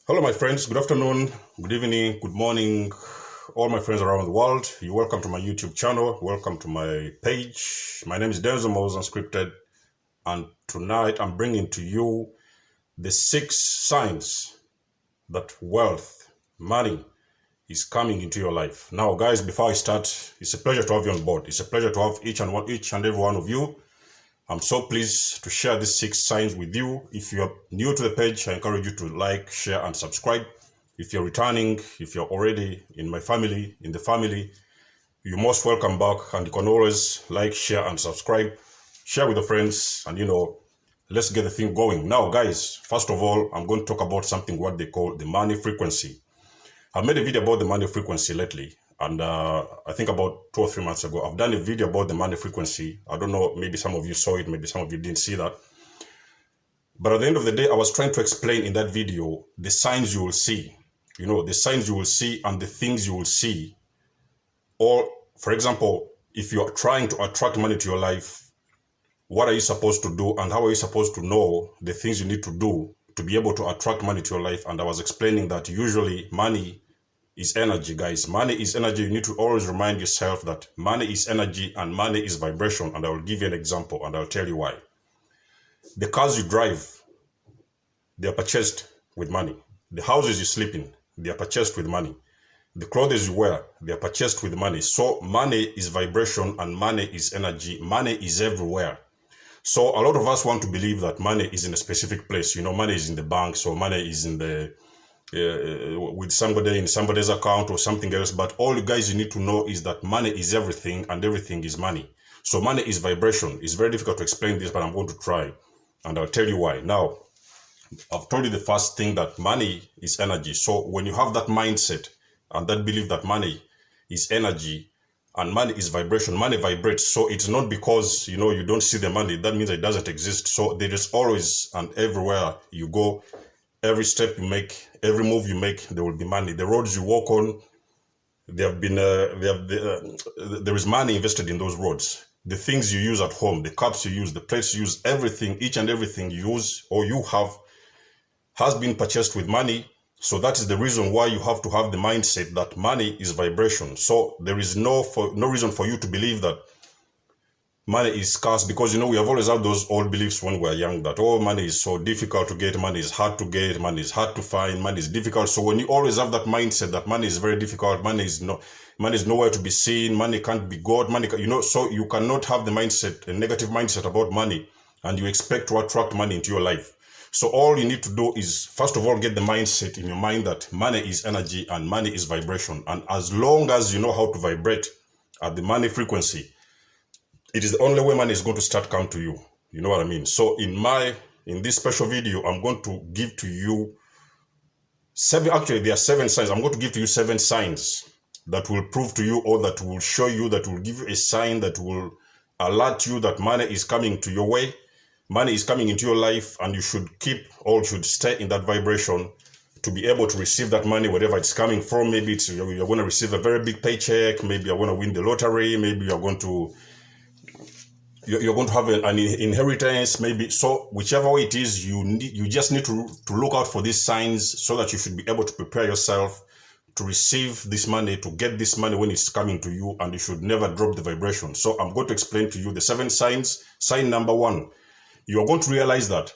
Hello, my friends. Good afternoon, good evening, good morning, all my friends around the world. You're welcome to my YouTube channel. Welcome to my page. My name is Denzel Mose Unscripted, and tonight I'm bringing to you the 6 signs that wealth, money, is coming into your life. Now, guys, before I start, it's a pleasure to have you on board. It's a pleasure to have each and every one of you. I'm so pleased to share these 6 signs with you. If you're new to the page, I encourage you to like, share, and subscribe. If you're returning, if you're already in my family, in the family, you're most welcome back, and you can always like, share, and subscribe. Share with your friends, and let's get the thing going. Now, guys, first of all, I'm going to talk about something what they call the money frequency. I've made a video about the money frequency lately, and I think about 2 or 3 months ago, I've done a video about the money frequency. I don't know, maybe some of you saw it, maybe some of you didn't see that. But at the end of the day, I was trying to explain in that video the signs you will see, the signs you will see and the things you will see. Or, for example, if you're trying to attract money to your life, what are you supposed to do and how are you supposed to know the things you need to do to be able to attract money to your life? And I was explaining that usually money is energy, guys. Money is energy. You need to always remind yourself that money is energy and money is vibration. And I will give you an example and I'll tell you why. The cars you drive, they are purchased with money. The houses you sleep in, they are purchased with money. The clothes you wear, they are purchased with money. So money is vibration and money is energy. Money is everywhere. So a lot of us want to believe that money is in a specific place. Money is in the bank, so money is in the with somebody in somebody's account or something else. But all you guys you need to know is that money is everything and everything is money. So money is vibration. It's very difficult to explain this, but I'm going to try and I'll tell you why. Now, I've told you the first thing that money is energy. So when you have that mindset and that belief that money is energy and money is vibration, money vibrates. So it's not because, you don't see the money, that means it doesn't exist. So there is always and everywhere you go, every step you make, every move you make, there will be money. The roads you walk on, there is money invested in those roads. The things you use at home, the cups you use, the plates you use, everything, each and everything you use or you have has been purchased with money. So that is the reason why you have to have the mindset that money is vibration. So there is no reason for you to believe that money is scarce, because we have always had those old beliefs when we were young that money is so difficult to get, money is hard to get, money is hard to find, money is difficult. So when you always have that mindset that money is very difficult, money is nowhere to be seen, money can't be got, so you cannot have the mindset, a negative mindset about money, and you expect to attract money into your life. So all you need to do is, first of all, get the mindset in your mind that money is energy and money is vibration. And as long as you know how to vibrate at the money frequency, it is the only way money is going to start come to you. You know what I mean? So in this special video, I'm going to give to you there are 7 signs. I'm going to give to you 7 signs that will prove to you, or that will show you, that will give you a sign that will alert you that money is coming to your way. Money is coming into your life, and you should should stay in that vibration to be able to receive that money, wherever it's coming from. Maybe you're going to receive a very big paycheck. Maybe you're going to win the lottery. Maybe you're going to have an inheritance. Maybe so. Whichever way it is, you just need to look out for these signs so that you should be able to prepare yourself to receive this money, to get this money when it's coming to you, and you should never drop the vibration. So I'm going to explain to you the 7 signs. Sign number 1. You're going to realize that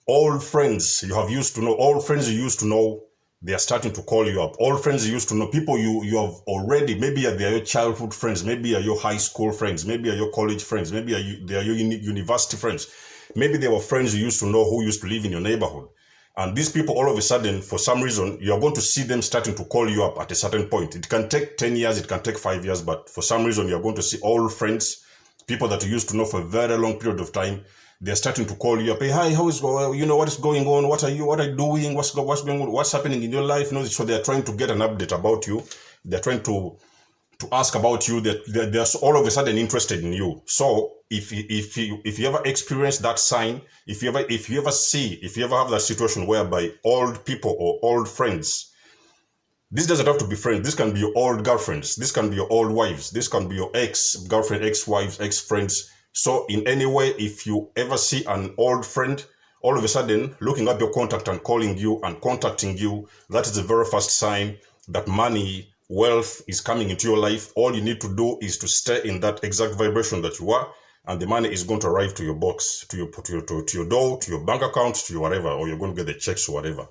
all friends you used to know, they are starting to call you up. All friends you used to know, people you have already, maybe they are your childhood friends, maybe they are your high school friends, maybe they are your college friends, maybe they are your university friends. Maybe they were friends you used to know who used to live in your neighborhood. And these people, all of a sudden, for some reason, you're going to see them starting to call you up at a certain point. It can take 10 years, it can take 5 years, but for some reason, you're going to see old friends, people that you used to know for a very long period of time. They're starting to call you up. Hey, hi, what is going on? What are you doing? What's going on? What's happening in your life? So they're trying to get an update about you. They're trying to ask about you. They're all of a sudden interested in you. So if you ever experience that sign, if you ever have that situation whereby old people or old friends, this doesn't have to be friends. This can be your old girlfriends. This can be your old wives. This can be your ex-girlfriend, ex-wives, ex-friends. So in any way, if you ever see an old friend all of a sudden looking up your contact and calling you and contacting you, that is the very first sign that money, wealth is coming into your life. All you need to do is to stay in that exact vibration that you are, and the money is going to arrive to your box, to your door, to your bank account, to your whatever, or you're going to get the checks or whatever.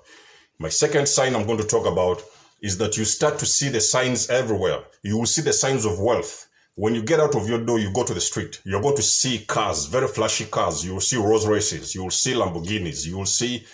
My second sign I'm going to talk about is that you start to see the signs everywhere. You will see the signs of wealth. When you get out of your door, you go to the street, you're going to see cars, very flashy cars. You will see Rolls Royces, you will see Lamborghinis, you will see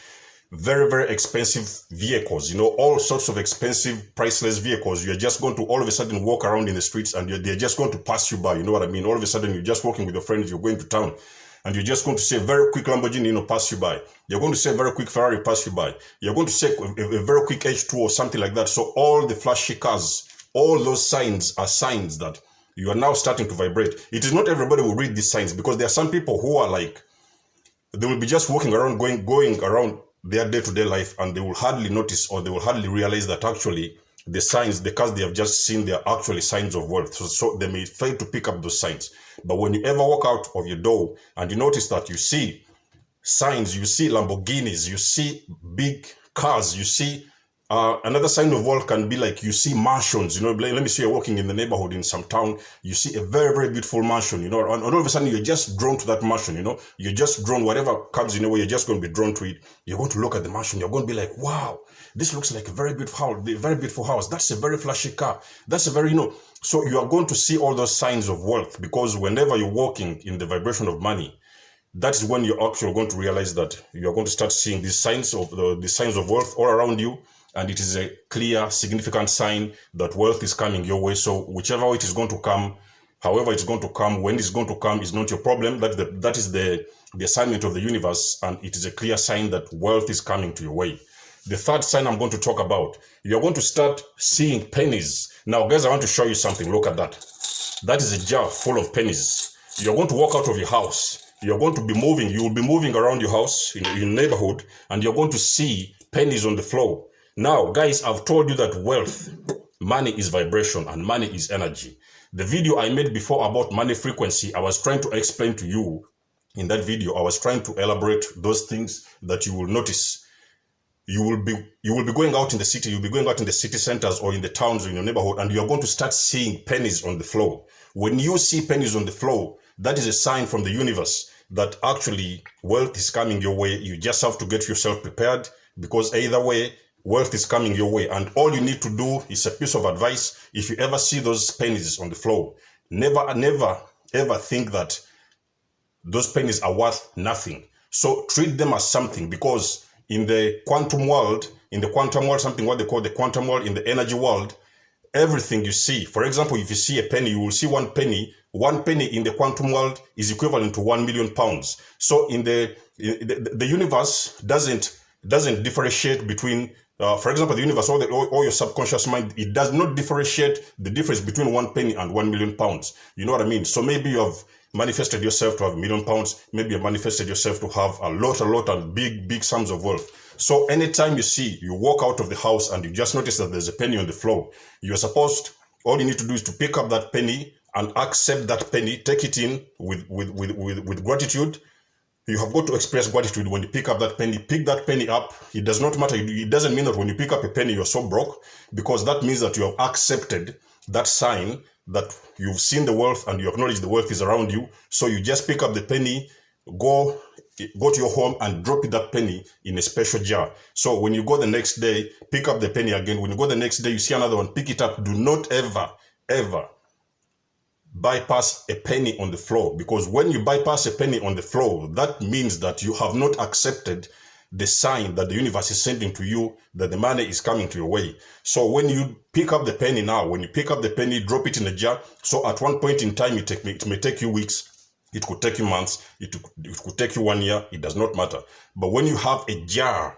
very, very expensive vehicles, all sorts of expensive, priceless vehicles. You're just going to all of a sudden walk around in the streets and they're just going to pass you by. You know what I mean? All of a sudden, you're just walking with your friends, you're going to town, and you're just going to see a very quick Lamborghini, pass you by. You're going to see a very quick Ferrari pass you by. You're going to see a very quick H2 or something like that. So all the flashy cars, all those signs are signs that you are now starting to vibrate. It is not everybody will read these signs, because there are some people who are like, they will be just walking around, going around their day-to-day life, and they will hardly notice, or they will hardly realize that actually the signs, because they have just seen, they are actually signs of wealth. So they may fail to pick up those signs. But when you ever walk out of your door and you notice that you see signs, you see Lamborghinis, you see big cars, you see another sign of wealth can be like you see mansions. Let me say you're walking in the neighborhood in some town, you see a very, very beautiful mansion, and all of a sudden you're just drawn to that mansion. You're just drawn, whatever comes in your way, you're just going to be drawn to it. You're going to look at the mansion, you're going to be like, wow, this looks like a very beautiful house. That's a very flashy car. That's a very, so you are going to see all those signs of wealth, because whenever you're walking in the vibration of money, that is when you're actually going to realize that you're going to start seeing these signs of the signs of wealth all around you. And it is a clear, significant sign that wealth is coming your way. So whichever way it is going to come, however it's going to come, when it's going to come is not your problem. That is the assignment of the universe, and it is a clear sign that wealth is coming to your way. The third sign I'm going to talk about, you're going to start seeing pennies. Now, guys, I want to show you something. Look at that. That is a jar full of pennies. You're going to walk out of your house. You're going to be moving. You will be moving around your house, in your neighborhood, and you're going to see pennies on the floor. Now, guys, I've told you that wealth, money is vibration and money is energy. The video I made before about money frequency, I was trying to explain to you in that video. I was trying to elaborate those things that you will notice. You will be going out in the city, you'll be going out in the city centers or in the towns or in your neighborhood, and you're going to start seeing pennies on the floor. When you see pennies on the floor, that is a sign from the universe that actually wealth is coming your way. You just have to get yourself prepared, because either way, wealth is coming your way. And all you need to do is a piece of advice. If you ever see those pennies on the floor, never ever think that those pennies are worth nothing. So treat them as something, because in the quantum world, something what they call the quantum world, in the energy world, everything you see, for example, if you see a penny, you will see one penny in the quantum world is equivalent to 1 million pounds. So in the universe doesn't differentiate between for example, the universe, or your subconscious mind, it does not differentiate the difference between 1 penny and 1 million pounds. You know what I mean? So maybe you have manifested yourself to have £1 million. Maybe you manifested yourself to have a lot and big sums of wealth. So anytime you walk out of the house and you just notice that there's a penny on the floor, all you need to do is to pick up that penny and accept that penny, take it in with gratitude. You have got to express gratitude when you pick up that penny. Pick that penny up. It does not matter. It doesn't mean that when you pick up a penny, you're so broke, because that means that you have accepted that sign that you've seen the wealth and you acknowledge the wealth is around you. So you just pick up the penny, go to your home and drop that penny in a special jar. So when you go the next day, pick up the penny again. When you go the next day, you see another one, pick it up. Do not ever bypass a penny on the floor, because when you bypass a penny on the floor, that means that you have not accepted the sign that the universe is sending to you that the money is coming to your way. So when you pick up the penny now, drop it in a jar. So at one point in time, it may take you weeks, it could take you months, it could take you 1 year, it does not matter. But when you have a jar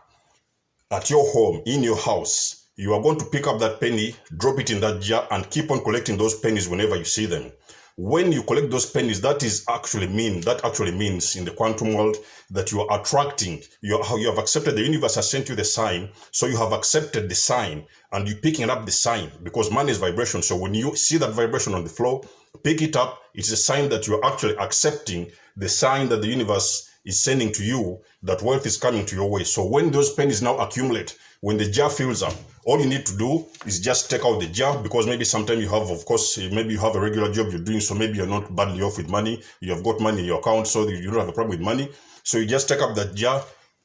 at your home, in your house, you are going to pick up that penny, drop it in that jar, and keep on collecting those pennies whenever you see them. When you collect those pennies, that actually means in the quantum world that you are attracting, you have accepted, the universe has sent you the sign, so you have accepted the sign and you're picking up the sign, because money is vibration. So when you see that vibration on the floor, pick it up. It's a sign that you're actually accepting the sign that the universe is sending to you that wealth is coming to your way. So when those pennies now accumulate, when the jar fills up, all you need to do is just take out the jar, because maybe sometime you have, of course, maybe you have a regular job you're doing, so maybe you're not badly off with money. You have got money in your account, so you don't have a problem with money. So you just take up that jar,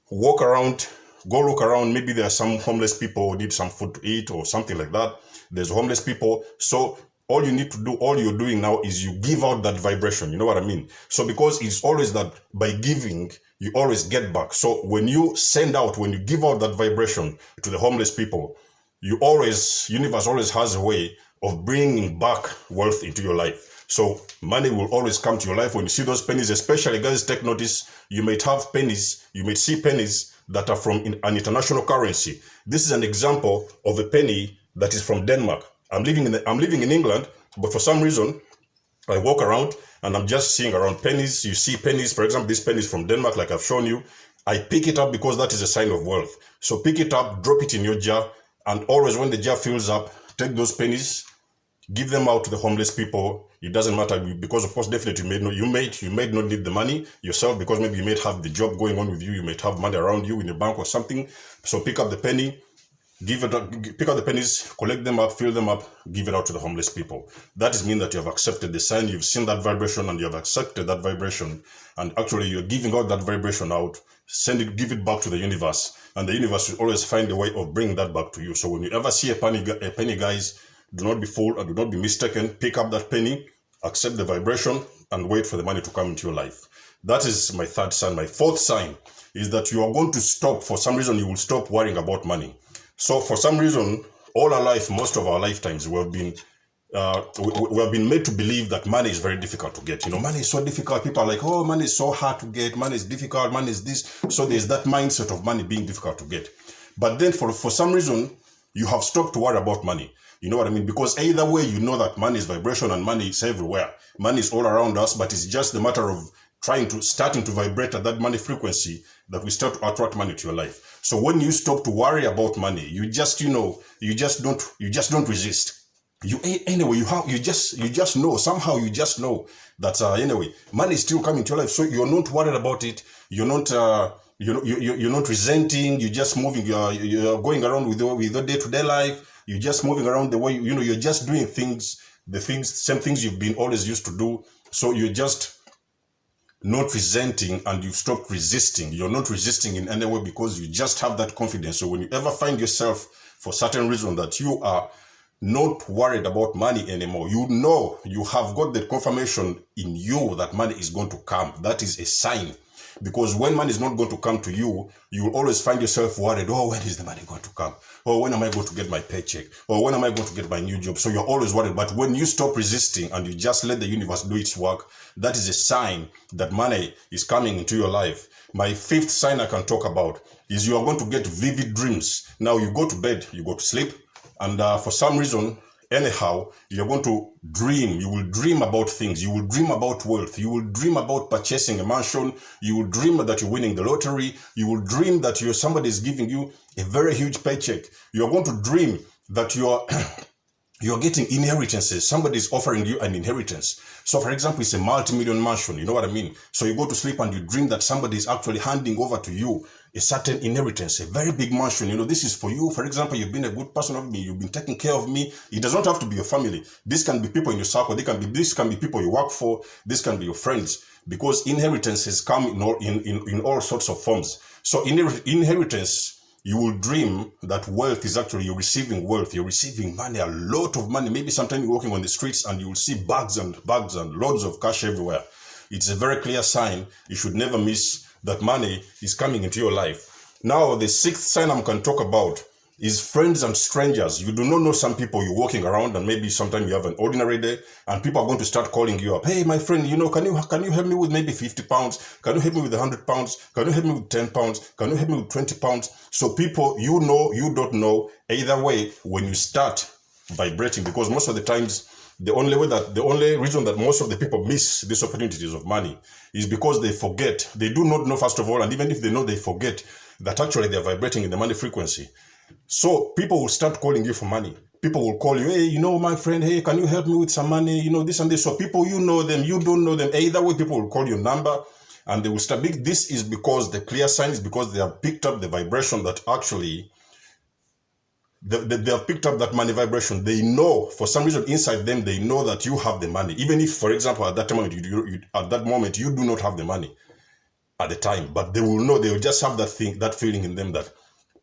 walk around, go look around. Maybe there are some homeless people who need some food to eat or something like that. There's homeless people. So all you need to do, all you're doing now is you give out that vibration. You know what I mean? So because it's always that by giving, you always get back. So when you send out, when you give out that vibration to the homeless people, universe always has a way of bringing back wealth into your life. So money will always come to your life. When you see those pennies, especially guys, take notice, you might have pennies, you may see pennies that are from an international currency. This is an example of a penny that is from Denmark. I'm living in England, but for some reason, I walk around and I'm just seeing around pennies. You see pennies, for example, this penny is from Denmark, like I've shown you. I pick it up because that is a sign of wealth. So pick it up, drop it in your jar, and always when the jar fills up, take those pennies, give them out to the homeless people. It doesn't matter, because of course, definitely you may not need the money yourself, because maybe you may have the job going on with you. You might have money around you in the bank or something. So pick up the penny, pick up the pennies, collect them up, fill them up, give it out to the homeless people. That is mean that you have accepted the sign, you've seen that vibration, and you have accepted that vibration. And actually, you're giving out that vibration out, give it back to the universe, and the universe will always find a way of bringing that back to you. So when you ever see a penny, guys, do not be fooled and do not be mistaken. Pick up that penny, accept the vibration, and wait for the money to come into your life. That is my third sign. My fourth sign is that you are going to stop, for some reason, you will stop worrying about money. So for some reason, all our life, most of our lifetimes, we have been made to believe that money is very difficult to get. You know, money is so difficult. People are like, oh, money is so hard to get. Money is difficult. Money is this. So there's that mindset of money being difficult to get. But then for some reason, you have stopped to worry about money. You know what I mean? Because either way, you know that money is vibration and money is everywhere. Money is all around us, but it's just the matter of starting to vibrate at that money frequency that we start to attract money to your life. So when you stop to worry about money, you just don't resist. You just know, somehow you just know that anyway, money is still coming to your life. So you're not worried about it. You're not you're not resenting. You're just moving. You're going around with your day-to-day life. You're just moving around the way you're just doing same things you've been always used to do. So you're just not resenting, and you've stopped resisting. You're not resisting in any way, because you just have that confidence. So when you ever find yourself, for certain reason, that you are not worried about money anymore, you know you have got the confirmation in you that money is going to come. That is a sign. Because when money is not going to come to you, you will always find yourself worried. Oh, when is the money going to come? Oh, when am I going to get my paycheck? Or when am I going to get my new job? So you're always worried. But when you stop resisting and you just let the universe do its work, that is a sign that money is coming into your life. My fifth sign I can talk about is you are going to get vivid dreams. Now you go to bed, you go to sleep, and for some reason, anyhow, you're going to dream. You will dream about things. You will dream about wealth. You will dream about purchasing a mansion. You will dream that you're winning the lottery. You will dream that somebody is giving you a very huge paycheck. You're going to dream that you're getting inheritances. Somebody is offering you an inheritance. So for example, it's a multi-million mansion. You know what I mean? So you go to sleep and you dream that somebody is actually handing over to you a certain inheritance, a very big mansion. You know, this is for you. For example, you've been a good person of me. You've been taking care of me. It does not have to be your family. This can be people in your circle. This can be people you work for. This can be your friends, because inheritances come in all sorts of forms. So inheritance, you will dream that wealth is actually, you're receiving wealth. You're receiving money, a lot of money. Maybe sometimes you're walking on the streets and you will see bags and loads of cash everywhere. It's a very clear sign. You should never miss that money is coming into your life. Now, the sixth sign I can talk about is friends and strangers. You do not know some people. You're walking around and maybe sometimes you have an ordinary day and people are going to start calling you up. Hey, my friend, can you help me with maybe 50 pounds? Can you help me with 100 pounds? Can you help me with 10 pounds? Can you help me with 20 pounds? So people, you don't know, either way, when you start vibrating, because most of the times, the only reason that most of the people miss these opportunities of money is because they forget. They do not know, first of all, and even if they know, they forget that actually they're vibrating in the money frequency. So people will start calling you for money. People will call you, hey, my friend, hey, can you help me with some money? This and this. So people, you know them, you don't know them. Either way, people will call your number And they will start. This is because the clear sign is because they have picked up the vibration that actually they have picked up that money vibration. They know, for some reason inside them, they know that you have the money. Even if, for example, at that moment you do not have the money at the time, but they will know. They will just have that feeling in them that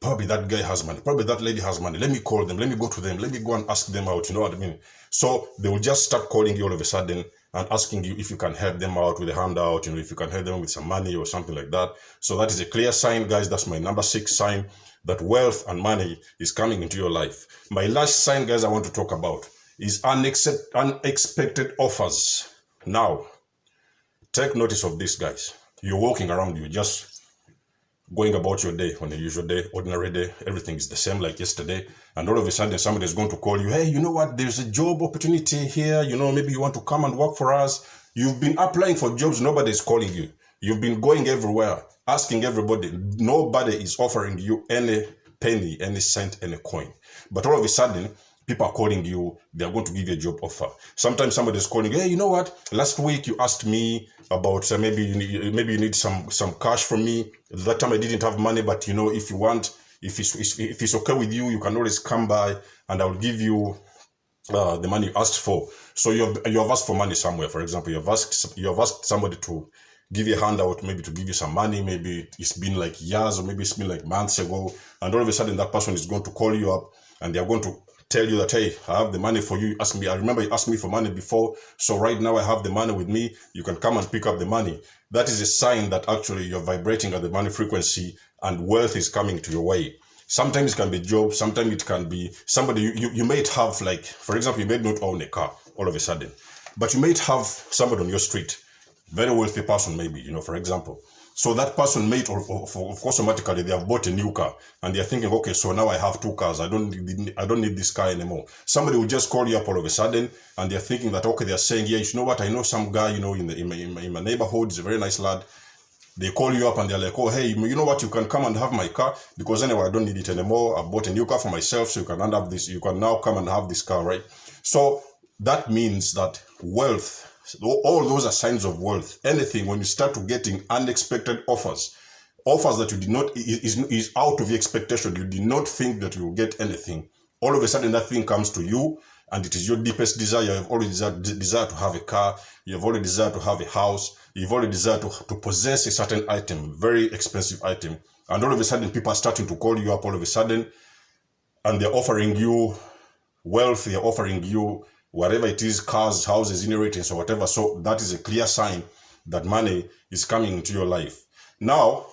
probably that guy has money, probably that lady has money. Let me call them. Let me go to them. Let me go and ask them out. You know what I mean? So they will just start calling you all of a sudden and asking you if you can help them out with a handout, if you can help them with some money or something like that. So that is a clear sign, guys. That's my number 6 sign that wealth and money is coming into your life. My last sign, guys, I want to talk about is unexpected offers. Now, take notice of this, guys. You're walking around, you're just going about your day on a usual day, ordinary day. Everything is the same like yesterday. And all of a sudden, somebody is going to call you. Hey, you know what? There's a job opportunity here. Maybe you want to come and work for us. You've been applying for jobs. Nobody is calling you. You've been going everywhere, asking everybody. Nobody is offering you any penny, any cent, any coin. But all of a sudden, people are calling you. They're going to give you a job offer. Sometimes somebody is calling, hey, you know what? Last week you asked me about maybe you need some cash from me. That time I didn't have money, but if you want, if it's okay with you, you can always come by and I'll give you the money you asked for. So you have asked for money somewhere. For example, you have asked somebody to give you a handout, maybe to give you some money. Maybe it's been like years, or maybe it's been like months ago, and all of a sudden that person is going to call you up and they're going to tell you that, hey, I have the money for you. I remember you asked me for money before, so right now I have the money with me. You can come and pick up the money. That is a sign that actually you're vibrating at the money frequency and wealth is coming to your way. Sometimes it can be jobs, sometimes it can be somebody you might have, like, for example, you may not own a car all of a sudden, but you might have somebody on your street, very wealthy person maybe, for example. So that person may, of course, automatically they have bought a new car and they're thinking, okay, so now I have 2 cars. I don't need this car anymore. Somebody will just call you up all of a sudden and they're thinking that, okay, they're saying, yeah, you know what? I know some guy, in my neighborhood. He's a very nice lad. They call you up and they're like, oh, hey, you know what? You can come and have my car because anyway, I don't need it anymore. I bought a new car for myself. So you can have this. You can now come and have this car, right? So that means that wealth, all those are signs of wealth. Anything, when you start to getting unexpected offers that you did not, is out of your expectation. You did not think that you will get anything. All of a sudden that thing comes to you and it is your deepest desire. You have already desired to have a car. You have already desired to have a house. You've already desired to possess a certain item, very expensive item. And all of a sudden people are starting to call you up all of a sudden and they're offering you wealth. They're offering you whatever it is, cars, houses, inheritance, or whatever. So that is a clear sign that money is coming into your life. Now,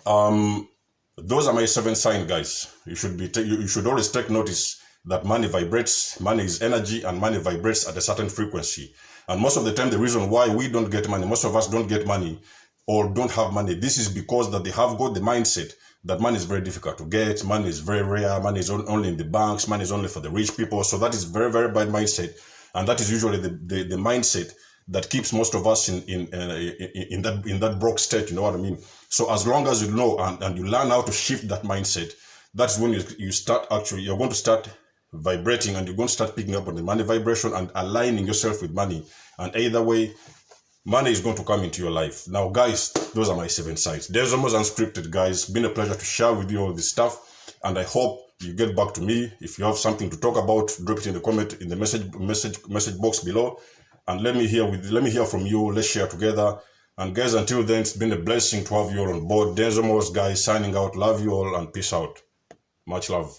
those are my 7 signs, guys. You should always take notice that money vibrates. Money is energy, and money vibrates at a certain frequency. And most of the time, the reason why we don't get money, most of us don't get money or don't have money, this is because that they have got the mindset that money is very difficult to get, money is very rare, money is only in the banks, money is only for the rich people. So that is very, very bad mindset. And that is usually the mindset that keeps most of us in that broke state, you know what I mean? So as long as you know and you learn how to shift that mindset, that's when you start you're going to start vibrating and you're going to start picking up on the money vibration and aligning yourself with money. And either way, money is going to come into your life. Now, guys, those are my 7 signs. There's almost unscripted, guys. Been a pleasure to share with you all this stuff, and I hope you get back to me. If you have something to talk about, drop it in the comment in the message box below, and let me hear from you. Let's share together. And guys, until then, it's been a blessing to have you all on board. Denzomos, guys, signing out. Love you all and peace out. Much love.